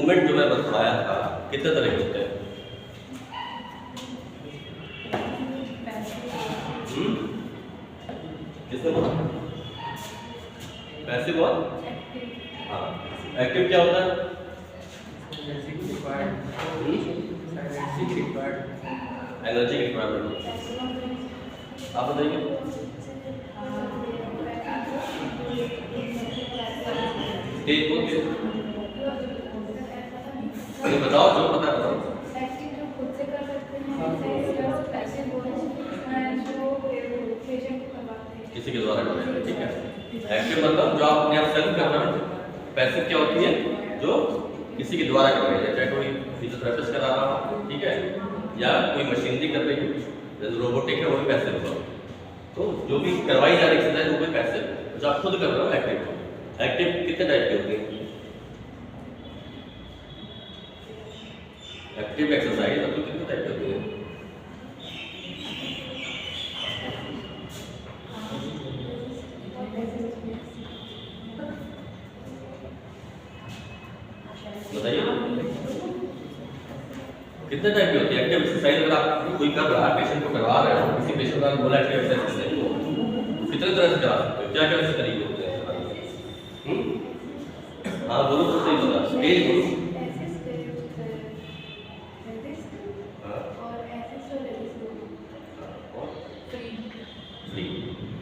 Movement जो मैं बताया था कितने तरह के होते हैं? किसने बोला? पैसिव और हाँ, एक्टिव क्या होता है? Energy requirement. आप बताइए। तेज बोल के बताओ, जो पता है बताओ। किसी के द्वारा करवाएंगे, ठीक है। एक्टिव मतलब जो आप अपने आप सेल्फ कर रहे हो। पैसिव क्या होती है? जो किसी के द्वारा करवाएंगे, चाहे कोई फिजियोथेरेपिस्ट करा रहा हो, ठीक है, या कोई मशीनरी कर रही है, रोबोटिक है, वो भी पैसिव होगा। तो जो भी करवाई जा रही एक्सरसाइज वो भी पैसिव, जो आप खुद कर रहे हो एक्टिव। एक्टिव कितने टाइप के होते हैं? एक्टिव एक्सरसाइज आपको कितने टाइप के होते हैं? बताइए कितने टाइप की होती है एक्टिव एक्सरसाइज? अगर आप कोई कर रहा है, पेशेंट को करवा रहे हो, किसी पेशेंट का बोला एक्टिव एक्सरसाइज तो कितने तरह से करा सकते हो? क्या क्या ऐसे तरीके होते हैं? हाँ बोलो तो सही बता, स्टेज बोलो।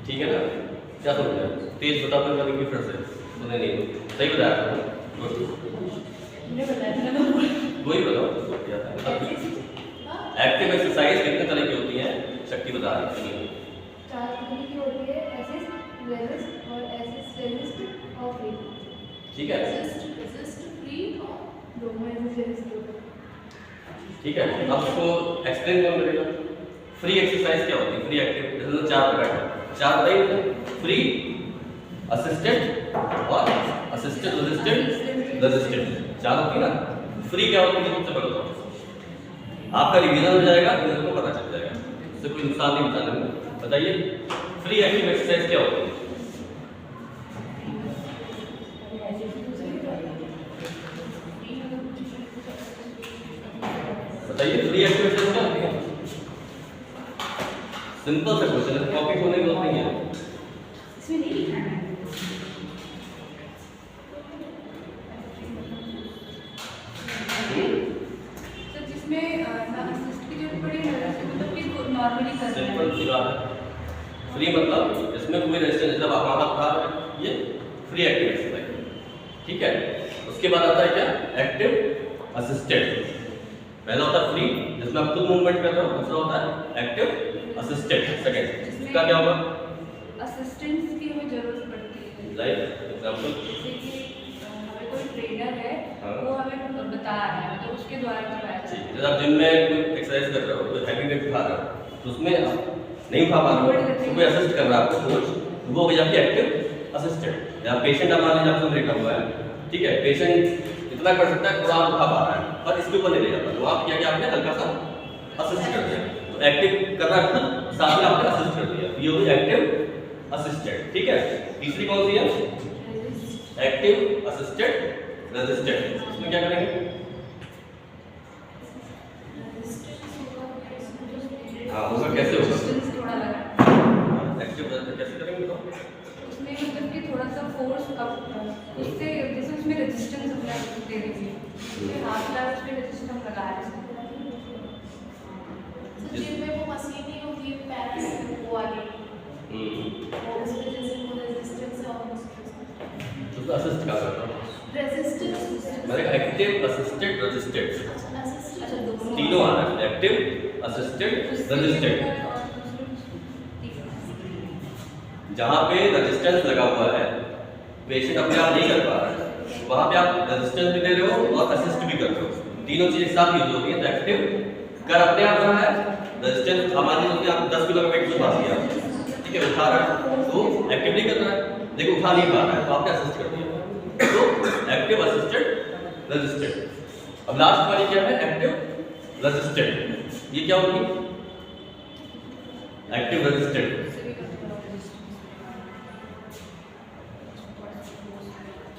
ठीक है ना? क्या समझ रहे हो? तेज बता फिर करेंगे फिर से, सुने नहीं तो सही बताया था। वही बताओ एक्टिव एक्सरसाइज कितने तरह की होती है? शक्ति बता रही है। 4 तरह की होती है, असिस्ट, रेजिस्ट और असिस्ट, रेजिस्ट और फ्री। ठीक है, रेजिस्ट, फ्री और दोनों रेजिस्ट होते हैं। ठीक है। आपको एक्सप्लेन कौन करेगा? फ्री एक्सरसाइज क्या होती है? फ्री एक्टिव जैसे 4 प्रकार है, 4 बताइए। फ्री, असिस्टेड और असिस्टेड, रेजिस्टेड, रेजिस्टेड, 4 होती है ना। फ्री क्या होती है? सबसे पहले तो आपका रिवीजन हो जाएगा, रिवीजन को पता चल जाएगा, इससे कोई नुकसान नहीं बताने में। बताइए फ्री एक्टिव एक्सरसाइज क्या होती है? बताइए फ्री एक्टिव एक्सरसाइज क्या होती है? सिंपल सा क्वेश्चन है, टॉपिक होने की जरूरत नहीं है। इसमें नहीं लिखना है। तो जिसमें असिस्ट की जरूरत पड़ी है, मतलब कि नॉर्मली करना है। सिंपल सी बात है। फ्री मतलब इसमें कोई रेजिस्टेंस, जब आप हाथ उठा रहे हैं, ये फ्री एक्टिव एक्सरसाइज, ठीक है। उसके बाद आता है क्या? Active assisted. पहला होता है फ्री जिसमें आप खुद मूवमेंट कर रहे हो, दूसरा होता है एक्टिव असिस्टेड। सेकंड इसका क्या होगा? असिस्टेंस की हमें जरूरत पड़ती है। लाइक एग्जांपल जैसे कि हमें कोई ट्रेनर है, हाँ। वो हमें बता रहा है, मतलब उसके द्वारा करवाया ठीक जाता है। जैसे आप जिम में कोई एक्सरसाइज कर रहे हो, कोई हैवी वेट उठा रहे हो, तो उसमें आप नहीं उठा पा रहे हो, तो कोई असिस्ट कर रहा है आपको, कोच, वो हो गया आपकी एक्टिव असिस्टेड। या पेशेंट आप मान लीजिए आपको लेटा हुआ है, ठीक है, पेशेंट इतना कर सकता है, थोड़ा आप उठा पा रहा है पर इसके ऊपर नहीं ले जाता, तो आप क्या किया? आपने हल्का सा असिस्ट कर दिया। तो एक्टिव कर रहा है खुद, साथ में आपने असिस्ट कर दिया, ये हो गई एक्टिव असिस्टेड, ठीक है। तीसरी कौन सी है? Active assisted resisted. इसमें क्या करेंगे? हाँ होगा, कैसे होगा? रेजिस्टेंस थोड़ा लगा, एक्टिव रेजिस्टेड कैसे करेंगे? तो उसमें मतलब कि थोड़ा सा फोर्स अप, उससे जैसे उसमें रेजिस्टेंस अप्लाई दे दीजिए, उसमें हाथ लगा, उसमें रेजिस्टेंस लगाया है। जिम में वो मशीन नहीं होती है पैर वो वाली, और उस वजह से वो रेजिस्टेंस है और तो असिस्ट क्या करता है? रेजिस्टेंस मैंने एक्टिव असिस्टेड रेजिस्टेड अच्छा दोनों तीनों आ रहा है, एक्टिव असिस्टेड रेजिस्टेड। जहाँ पे रेजिस्टेंस लगा हुआ है, पेशेंट अपने आप नहीं कर पा रहा है, वहाँ पे आप रेजिस्टेंस भी दे रहे हो और असिस्ट भी कर रहे हो, तीनों चीजें साथ यूज हो रही है। तो एक्टिव कर अपने आप रहा है, रेजिस्टेंस हमारे लिए आप 10 किलो का वेट उठा दिया, ठीक है, उठा रहा है, तो एक्टिवली कर रहा है, लेकिन उठा नहीं पा रहा है, तो आपने असिस्ट कर दिया, तो एक्टिव असिस्टेड रेजिस्टेड। अब लास्ट वाली क्या है? Active resisted. ये क्या होगी? Active resisted.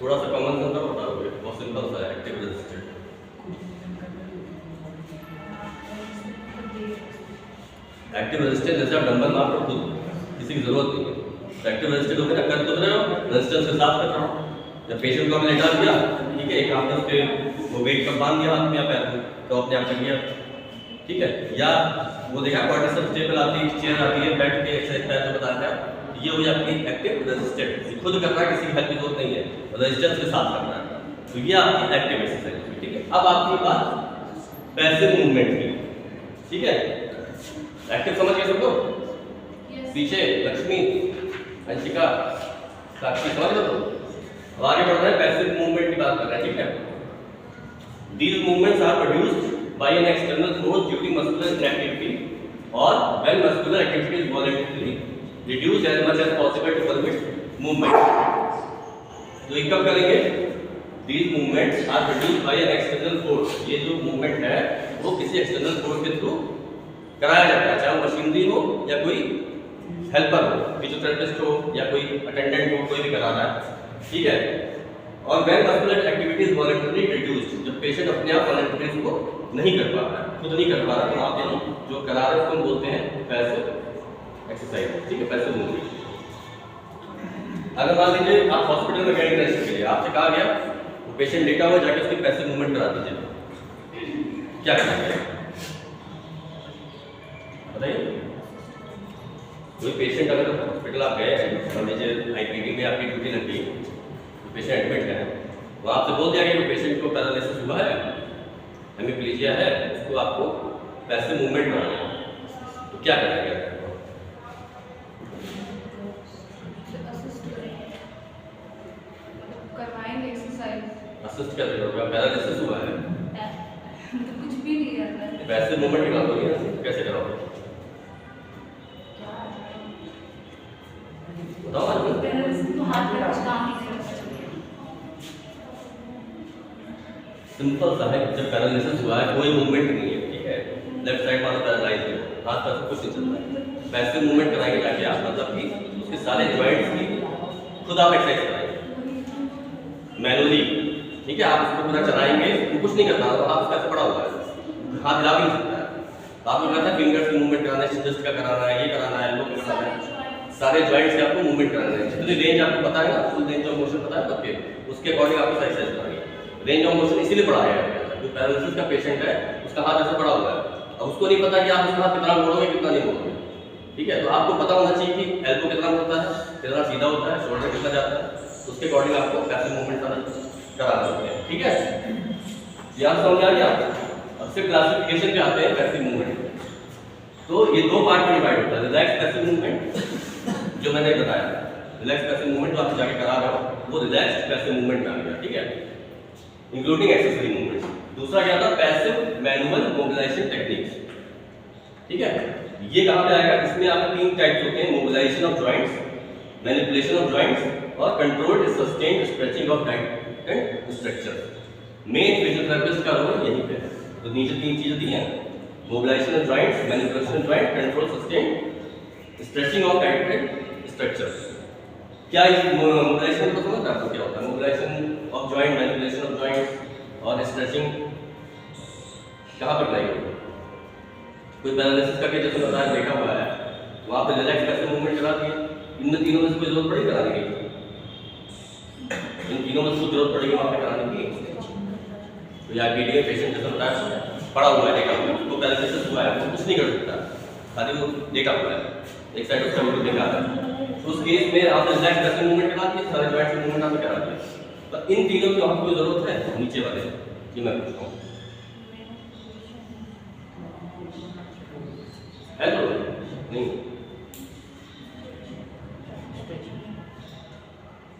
थोड़ा सा कॉमन सेंस बताओगे, बहुत सिंपल सा है एक्टिव रेजिस्टेड। एक्टिव रेजिस्टेंस जैसे आप डंबल मार रहे हो खुद, किसी की जरूरत नहीं है। एक्टिव रेजिस्टेंस होकर ना कर तो रहे हो, रेजिस्टेंस के साथ कर रहा हूँ। जब पेशेंट को हमने लेटा दिया, ठीक है, एक आपने उसके वो वेट का बांध दिया हाथ में या पैर में, तो अपने आप कर गया, ठीक है। या वो देखा क्वाड्रिसेप्स टेबल आती है, चेयर आती है, बैठ के एक्सरसाइज पैर तो बताते हैं, ये हो जाती है एक्टिव रेजिस्टेंस। खुद कर रहा है, किसी की हेल्प की जरूरत नहीं है, रेजिस्टेंस के साथ कर रहा है, तो ये आपकी एक्टिव एक्सरसाइज होगी, ठीक है। अब आपकी बात पैसिव मूवमेंट की, ठीक है। एक्टिव समझ गए सबको? पीछे लक्ष्मी, अंशिका, साक्षी समझ लो। तो आगे बढ़ रहे हैं, पैसिव मूवमेंट की बात कर रहे हैं, ठीक है। These movements are produced by an external force due to muscular inactivity or when muscular activity is voluntarily reduced as much as possible to permit movement. तो ये कब करेंगे? These movements are produced by an external force. ये जो movement है वो किसी external force के थ्रू कराया जाता है, चाहे वो मशीनरी हो या कोई हेल्पर हो, फिजियोथेरेपिस्ट हो या कोई अटेंडेंट हो, कोई भी करा रहा है, ठीक है। और when muscular activity is voluntarily reduced, जब पेशेंट अपने आप वॉलंटरी को नहीं कर पा रहा है, खुद नहीं कर पा रहा, तो आप यही जो करा रहे हैं उसको हम बोलते हैं पैसिव एक्सरसाइज, ठीक है, पैसिव मूवमेंट। अगर मान लीजिए आप हॉस्पिटल में गए टेस्ट के लिए, आपसे कहा गया वो पेशेंट लेटा हुआ, जाके उसकी पैसिव मूवमेंट करा दीजिए, क्या करना है बताइए। कोई पेशेंट अगर हॉस्पिटल आप गए, मान लीजिए आईपीडी में आपकी ड्यूटी लग गई, पेशेंट एडमिट है, तो आपसे बोल दिया गया कि पेशेंट को पैरालिसिस हुआ है, हेमिप्लीजिया है, उसको आपको पैसिव मूवमेंट कराना है, तो क्या करेंगे? करवाएंगे एक्सरसाइज। असिस्ट कैसे करोगे? पैरालिसिस हुआ है, तो कुछ भी नहीं है, पैसिव मूवमेंट करा दोगे, कैसे कराओगे? बताओ। तो हाथ में कुछ काम नहीं कर सकते। सिंपल सा है, जब पैरालिसिस हुआ है कोई मूवमेंट नहीं है, ठीक है, लेफ्ट साइड वाला पैरालाइज है, हाथ पैर कुछ नहीं चल रहा है, पैसिव मूवमेंट कराएंगे ताकि आप मतलब कि उसके सारे जॉइंट्स की खुद आप एक्सरसाइज कराएंगे मैनुअली, ठीक है। आप उसको पूरा चलाएंगे, वो कुछ नहीं करना, तो हाथ कैसे पड़ा हुआ है, हाथ हिला भी नहीं सकता है, तो आपको कहता है फिंगर्स की मूवमेंट कराना है, चेस्ट का कराना है, ये कराना है, एल्बो का कराना है, सारे जॉइंट्स से आपको मूवमेंट कराना है। जितनी रेंज आपको पता है ना, फुल रेंज ऑफ मोशन पता है सबके, उसके अकॉर्डिंग आपको एक्सरसाइज करानी है। रेंज ऑफ मोशन इसीलिए बढ़ाया है, जो पैरालिसिस का पेशेंट है उसका हाथ ऐसे पड़ा हुआ है, अब उसको नहीं पता कि आप उसका हाथ कितना मोड़ोगे कितना नहीं मोड़ोगे, ठीक है। तो आपको पता होना चाहिए कि एल्बो कितना होता है, कितना सीधा होता है, शोल्डर कितना जाता है, तो उसके अकॉर्डिंग आपको पैसिव मूवमेंट करा सकते हैं, ठीक है। ये आप समझ आ गया। अब से क्लासिफिकेशन पे आते हैं पैसिव मूवमेंट। तो ये दो पार्ट में डिवाइड होता है, रिलैक्स पैसिव मूवमेंट जो मैंने बताया, रिलैक्स पैसिव मूवमेंट जो आप जाके करा रहे हो वो रिलैक्स पैसिव मूवमेंट में आ गया, ठीक है, इंक्लूडिंग एक्सेसरी मूवमेंट्स। दूसरा क्या था? पैसिव मैनुअल मोबिलाइजेशन टेक्निक्स, ठीक है। ये कहाँ पे आएगा? इसमें आपके तीन टाइप्स होते हैं, mobilization of joints, manipulation of joints और controlled sustained stretching of tight and structure. Main physiotherapist का रोल यहीं पे है। तो नीचे तीन चीजें दी हैं, mobilization of joints, manipulation of joint, control sustained stretching of tight and structure. क्या इस मोबिलाइजेशन को समझ आपको क्या होता है? Mobilization of joint, manipulation of joint और स्ट्रेचिंग कहाँ पर अप्लाई होगा? कोई पैरालिसिस का केस जैसे बताया देखा हुआ है, वहाँ पे रिलैक्स पैसिव मूवमेंट करा दिए, इनमें तीनों में से कोई जरूरत पड़ेगी कराने की? इन तीनों में से जरूरत पड़ेगी वहाँ पे कराने की? तो या पीडी पेशेंट जैसे बताया पड़ा हुआ है, देखा हुआ है, उसको पैरालिसिस हुआ है, वो कुछ नहीं कर सकता, खाली वो देखा हुआ है, एक साइड उसका वीडियो देखा है, तो उस केस में आप रिलैक्स पैसिव मूवमेंट करा दिए, सारे जॉइंट की मूवमेंट आपने करा दिया। तो इन तीनों की आपको कोई जरूरत है? नीचे वाले ये मैं पूछता हूँ है तो नहीं?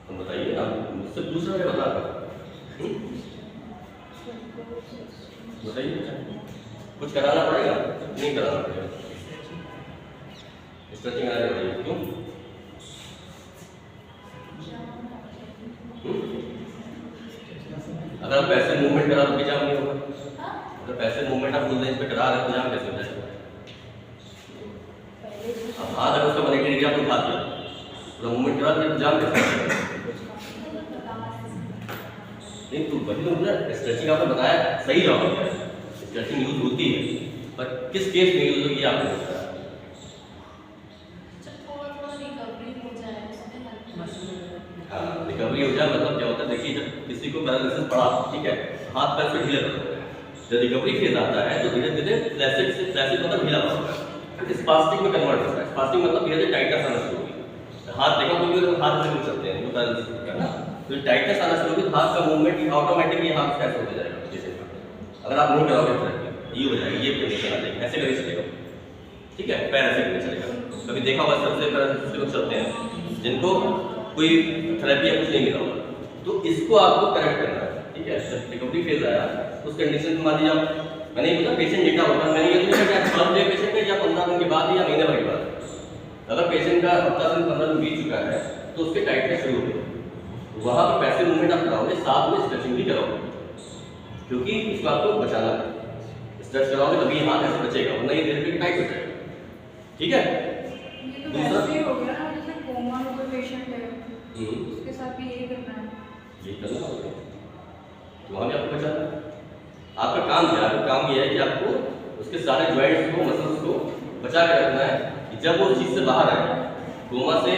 तो बताइए ना, मुझसे पूछ रहे हैं, बता बताइए, कुछ कराना पड़ेगा? नहीं कराना पड़ेगा, स्ट्रेचिंग करानी पड़ेगी। क्यों? अगर आप पैसे मूवमेंट करा तो भी जाम नहीं होगा। अगर पैसे मूवमेंट आप फुल रेंज पे करा रहे हो तो जाम कैसे हो जाएगा? अब हाथ अगर उसका 180 डिग्री आपने उठा दिया, पूरा मूवमेंट करा दिया तो जाम कैसे होगा? नहीं तो वही तो ना, स्ट्रेचिंग आपने बताया सही जवाब है, स्ट्रेचिंग यूज होती है, पर किस केस में यूज होगी आपने बताया, को पैरालिसिस पड़ा, ठीक है, हाथ पैर से ढीले पड़ते हैं। जब रिकवरी फेज आता है तो धीरे धीरे फ्लैसिड मतलब ढीला पड़ता है, फिर स्पास्टिक में कन्वर्ट होता है। स्पास्टिक मतलब धीरे धीरे टाइटनेस आना शुरू होगी। हाथ देखा कोई तो हाथ से चलते हैं तो पैरालिसिस होता है ना, तो टाइटनेस आना शुरू होगी तो हाथ का मूवमेंट ऑटोमेटिकली हाथ कैसे होते जाएगा जैसे अगर आप नहीं कराओगे थेरेपी ये हो जाएगी, ये कंडीशन आ जाएगी, ऐसे करके चलेगा, ठीक है, पैर ऐसे करके चलेगा। कभी देखा होगा सबसे पैरालिसिस लोग चलते हैं जिनको कोई थेरेपी या कुछ नहीं मिला होगा, तो इसको आपको करेक्ट करना है, ठीक है। जब रिकवरी फेज आया उस कंडीशन में मान लीजिए आप, मैंने ये बोला पेशेंट डेटा होता है, मैंने ये तो नहीं कहा कि फर्स्ट डे पेशेंट का या 15 दिन के बाद या महीने भर के बाद। अगर पेशेंट का हफ्ता से 15 दिन बीत चुका है तो उसके टाइटनेस शुरू हो गई, वहाँ पर पैसिव मूवमेंट आप कराओगे, साथ में स्ट्रेचिंग भी कराओगे, क्योंकि इसको आपको बचाना है। स्ट्रेच कराओगे तभी हाथ ऐसे बचेगा, वरना ये धीरे धीरे टाइट हो जाएगा, ठीक है। ये तो वैसे ही हो गया ना, जैसे कोमा में कोई पेशेंट है उसके साथ भी यही करना है, ये करना होगा तो वहाँ भी आपको बचाना है। आपका काम क्या है? काम ये है कि आपको उसके सारे जॉइंट्स को, मसल्स को बचा के रखना है कि जब वो उस चीज़ से बाहर आए, कोमा से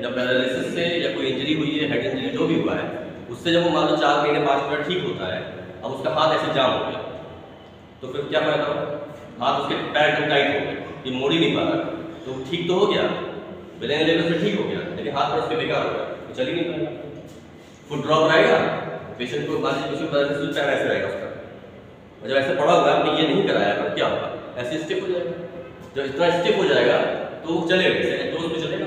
या पैरालिसिस से या कोई इंजरी हुई है, हेड इंजरी जो भी हुआ है, उससे जब वो मान लो 4 महीने 5 मिनट ठीक होता है, अब उसका हाथ ऐसे जाम हो गया तो फिर क्या फायदा होगा? हाथ उसके पैर एकदम टाइट हो गए, ये मोड़ ही नहीं पा रहा, तो ठीक तो हो गया, ब्रेन लेवल से ठीक हो गया, लेकिन हाथ पर उसके बेकार हो गया, तो चल ही नहीं पाएगा। फुट ड्रॉप रहेगा, पेशेंट को मान लीजिए पैरालिसिस पैर ऐसे रहेगा उसका, और जब ऐसे पड़ा हुआ है आपने ये नहीं कराया तो क्या होगा? ऐसे स्टिफ हो जाएगा। जब इतना स्टिफ हो जाएगा तो वो चलेगा कैसे? टोस पे चलेगा,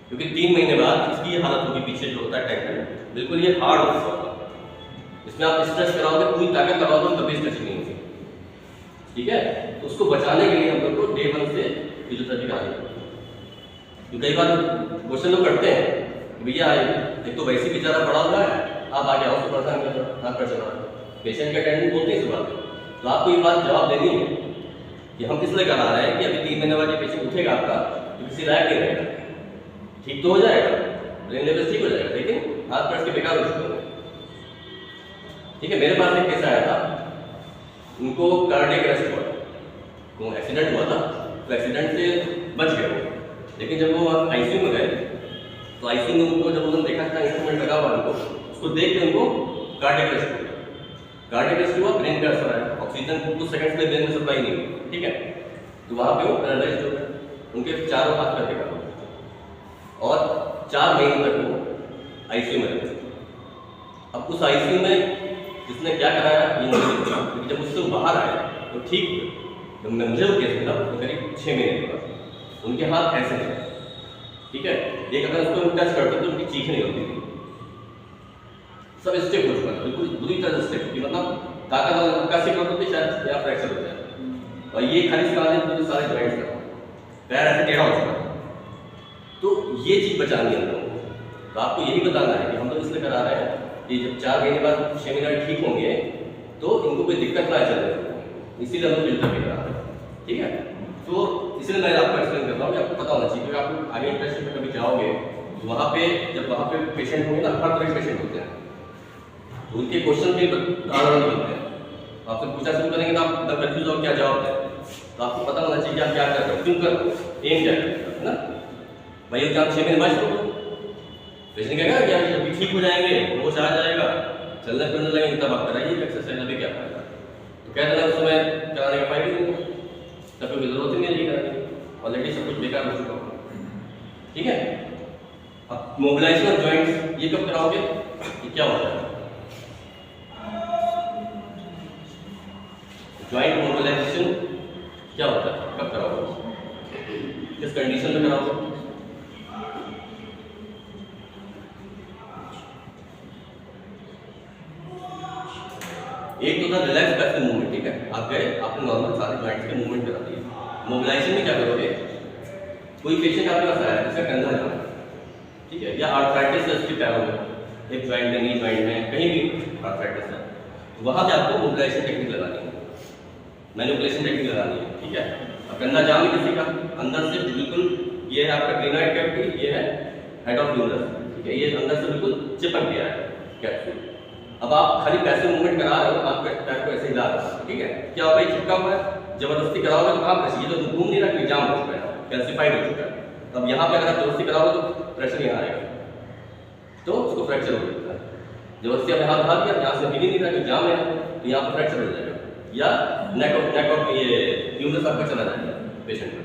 क्योंकि 3 महीने बाद इसकी ये हालत होगी, पीछे जो होता है टेंडन बिल्कुल ये हार्ड होगा। इसमें आप स्ट्रेच कराओगे, पूरी ताकत कराओगे, कभी स्ट्रेच नहीं होगी, ठीक है। तो उसको बचाने के लिए हम लोग को डे 1 से फिजियोथेरेपी करानी है। तो कई बार क्वेश्चन लोग करते हैं कि भैया एक तो वैसे बेचारा पड़ा हुआ है, आप आगे आओ, उसको परेशान कर दो, हाथ पर चला पेशेंट के अटेंडेंट बोलते हैं इस बात में, तो आपको ये बात जवाब देनी है कि हम किस लिए करा रहे हैं कि अभी 3 महीने बाद ये पेशेंट उठेगा आपका तो किसी लायक नहीं रहेगा, ठीक तो हो जाएगा, ब्रेन लेवल ठीक हो जाएगा, लेकिन हाथ पैर के बेकार हो चुके होंगे, ठीक है। मेरे पास एक केस आया था, उनको कार्डियक अरेस्ट हुआ, वो एक्सीडेंट हुआ था, तो एक्सीडेंट से बच गए वो, लेकिन जब वो आईसीयू में गए तो आईसीयू में उनको जब उन्होंने देखा था इंस्ट्रूमेंट लगा हुआ उनको, उसको देख के उनको कार्डियक अरेस्ट हो गया। कार्डियक अरेस्ट हुआ, ब्रेन का असर आया, ऑक्सीजन कुछ सेकंड्स में ब्रेन में सप्लाई नहीं हुई, ठीक है, तो वहाँ पे वो पैरालाइज्ड हो गए, उनके चारों हाथ करके कहा और 4 महीने तक वो आईसीयू में रहे। अब उस आईसीयू में जिसने क्या कराया ये नहीं पता, क्योंकि जब उससे बाहर आया तो ठीक हुए। जब मुझे वो केस मिला तो करीब 6 महीने के बाद उनके हाथ ऐसे हैं, ठीक है, एक अगर उसको टच करते तो उनकी चीख नहीं होती थी, सब स्टिफ हो चुका था, बिल्कुल बुरी तरह से स्टिफ, मतलब ताकत का सिक होती थी, शायद या फ्रैक्चर हो जाए, और ये खाली तो सारे जॉइंट्स का पैर ऐसे टेढ़ा हो चुका था। तो ये चीज़ बचानी है हम लोगों को, तो आपको यही बताना है कि हम लोग इसलिए करा रहे हैं कि जब 4 महीने बाद 6 महीने ठीक होंगे तो इनको कोई दिक्कत ना चले, इसीलिए हम लोग फिजियोथेरेपी करा रहे हैं, ठीक है। तो इसलिए मैं आपको एक्सप्लेन कर रहा हूँ कि आपको पता होना चाहिए, क्योंकि आप आगे इंटरेस्ट में कभी जाओगे तो वहाँ पे जब वहाँ पे पेशेंट होंगे ना, हर तरह के पेशेंट होते हैं, तो उनके क्वेश्चन भी अलग होते हैं, आपसे पूछा शुरू करेंगे तो आप तब कन्फ्यूज हो क्या जवाब है, तो आपको पता होना चाहिए कि आप क्या कर रहे हो, क्यों कर रहे हो, एम क्या है ना। भाई आप 6 महीने बाद छोड़ो, पेशेंट कहेगा कि अभी ठीक हो जाएंगे, होश आ जाएगा, चलने फिरने लगेंगे, तब आप कराइए एक्सरसाइज, अभी क्या फायदा। तो कह देना उस समय कराने का फायदा नहीं है, तब कोई जरूरत ही नहीं रहेगी कराने, ऑलरेडी सब कुछ बेकार हो चुका होगा, ठीक है। अब मोबिलाइजेशन ऑफ जॉइंट्स ये कब कराओगे, ये क्या होता है? जॉइंट मोबिलाइजेशन क्या होता है, कब कराओगे, किस कंडीशन में कराओगे? एक तो था रिलैक्स पैसिव मूवमेंट, ठीक है, आप गए आपने नॉर्मल सारे जॉइंट्स के मूवमेंट करा दिए। मोबिलाइजेशन में क्या करोगे, कोई पेशेंट आपके पास आया जिसका कंधा जाम है, ठीक है, या आर्थराइटिस है उसके पैरों में, हिप जॉइंट में, नी जॉइंट में, कहीं भी आर्थराइटिस है, वहाँ पे आपको मोबिलाइजेशन टेक्निक लगानी है, मैनिपुलेशन टेक्निक लगानी है, ठीक है। अब कंधा जाम है किसी का, अंदर से बिल्कुल ये है आपका क्लिनोइड कैविटी, ये है हेड ऑफ ह्यूमरस, ठीक है, ये अंदर से बिल्कुल चिपक गया है कैप्सूल। अब आप खाली पैसिव मूवमेंट करा रहे हो, आप पैर को ऐसे हिला रहे हो, ठीक है, क्या होगा, ये चिपका हुआ है, जबरदस्ती कराओगे तो आप कैसे, ये तो घूम नहीं रहा, जाम हो चुका है, कैल्सिफाइड हो चुका है, तब यहाँ पे अगर आप जबरदस्ती कराओगे तो प्रेशर यहाँ आएगा, तो उसको फ्रैक्चर हो जाता है। जबरदस्ती आपने हाथ उठा दिया, यहाँ से दिख ही नहीं रहा कि जाम है, तो यहाँ पर फ्रैक्चर हो जाएगा या नेक ऑफ ये ह्यूमरस आपका चला जाएगा पेशेंट का।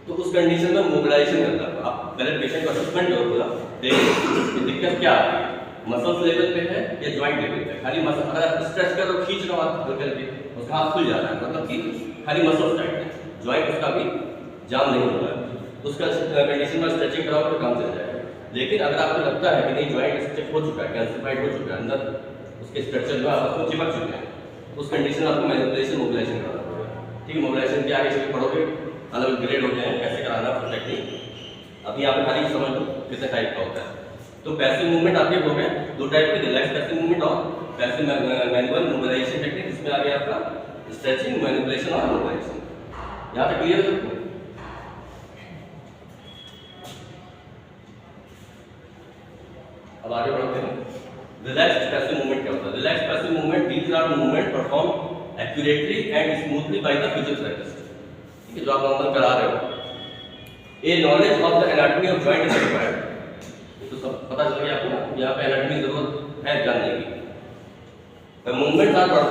तो उस कंडीशन में मोबिलाइजेशन करता है। आप पहले पेशेंट को असेसमेंट करो पूरा, देखिए दिक्कत क्या है, मसल्स लेवल पे है या जॉइंट लेवल पे। खाली मसल अगर आप स्ट्रेच कर रहे हो, खींच रहे हो हाथ करके, उसका हाथ खुल जा रहा है, मतलब कि खाली मसल्स टाइट है, जॉइंट उसका भी जाम नहीं हो रहा है, उसका कंडीशन में स्ट्रेचिंग कराओ तो काम चल जाएगा। लेकिन अगर आपको लगता है कि नहीं जॉइंट स्ट्रेच हो चुका है, कैल्सिफाइड हो चुका है, अंदर उसके स्ट्रक्चर जो है आपस में चिपक चुके हैं, उस कंडीशन में आपको मैनिपुलेशन मोबिलाइजेशन कराना पड़ेगा। ठीक है, मोबिलाइजेशन के आगे चल के पढ़ोगे, अलग ग्रेड होते हैं कैसे कराना टेक्निक। अभी आप खाली समझ लो कितने टाइप का होता है। तो पैसिव मूवमेंट आपके हो गए दो टाइप के, रिलैक्स पैसिव मूवमेंट और पैसिव मैनुअल मोबिलाइजेशन टेक्निक। इसमें आ गया आपका स्ट्रेचिंग, मैनिपुलेशन और मोबिलाइजेशन। यहाँ तक क्लियर है? अब आगे बढ़ते हैं। रिलैक्स्ड पैसिव मूवमेंट क्या होता है? Relaxed passive movement, these are movement perform accurately and smoothly by the physiotherapist. ठीक है, जो आप नॉर्मल करा रहे हो। A knowledge of the anatomy of joint is required. तो सब पता चल गया आपको, यहाँ पे एनाटॉमी जरूरत है जानने की। The movements are perform